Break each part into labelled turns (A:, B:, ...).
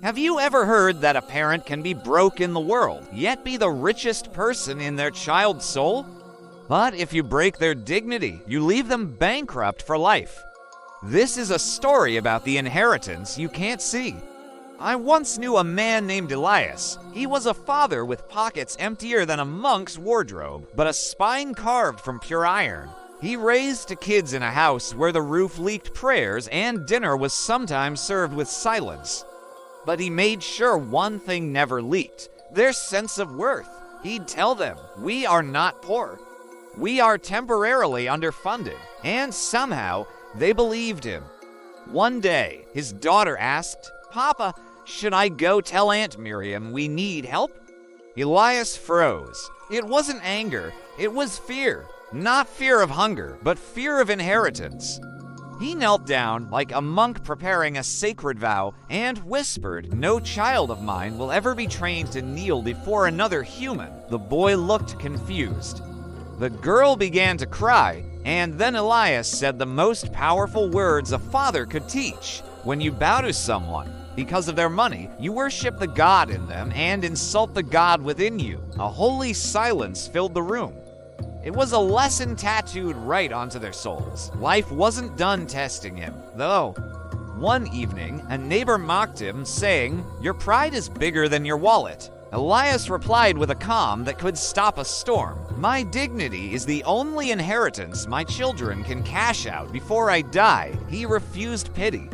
A: Have you ever heard that a parent can be broke in the world, yet be the richest person in their child's soul? But if you break their dignity, you leave them bankrupt for life. This is a story about the inheritance you can't see. I once knew a man named Elias. He was a father with pockets emptier than a monk's wardrobe, but a spine carved from pure iron. He raised kids in a house where the roof leaked prayers and dinner was sometimes served with silence. But he made sure one thing never leaked: their sense of worth. He'd tell them, "We are not poor. We are temporarily underfunded." And somehow, they believed him. One day, his daughter asked, "Papa, should I go tell Aunt Miriam we need help?" Elias froze. It wasn't anger, it was fear. Not fear of hunger, but fear of inheritance. He knelt down like a monk preparing a sacred vow and whispered, "No child of mine will ever be trained to kneel before another human." The boy looked confused. The girl began to cry, and then Elias said the most powerful words a father could teach. When you bow to someone because of their money, you worship the God in them and insult the God within you. A holy silence filled the room. It was a lesson tattooed right onto their souls. Life wasn't done testing him, though. One evening, a neighbor mocked him, saying, "Your pride is bigger than your wallet." Elias replied with a calm that could stop a storm. "My dignity is the only inheritance my children can cash out before I die." He refused pity.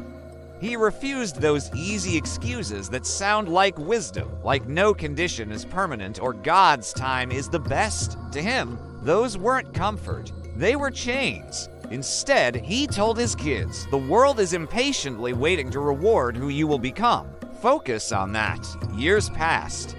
A: He refused those easy excuses that sound like wisdom, like no condition is permanent or God's time is the best. To him, those weren't comfort, they were chains. Instead, he told his kids, the world is impatiently waiting to reward who you will become. Focus on that. Years passed.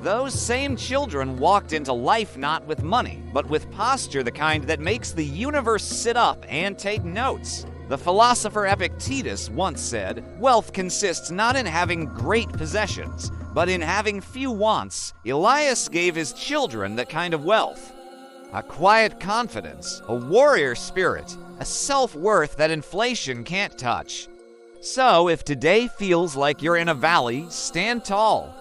A: Those same children walked into life not with money, but with posture the kind that makes the universe sit up and take notes. The philosopher Epictetus once said, "Wealth consists not in having great possessions, but in having few wants." Elias gave his children that kind of wealth. A quiet confidence, a warrior spirit, a self-worth that inflation can't touch. So if today feels like you're in a valley, stand tall.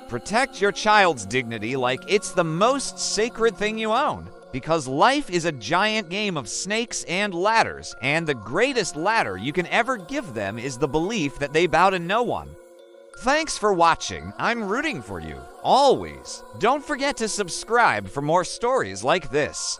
A: Protect your child's dignity like it's the most sacred thing you own. Because life is a giant game of snakes and ladders, and the greatest ladder you can ever give them is the belief that they bow to no one. Thanks for watching. I'm rooting for you, always. Don't forget to subscribe for more stories like this.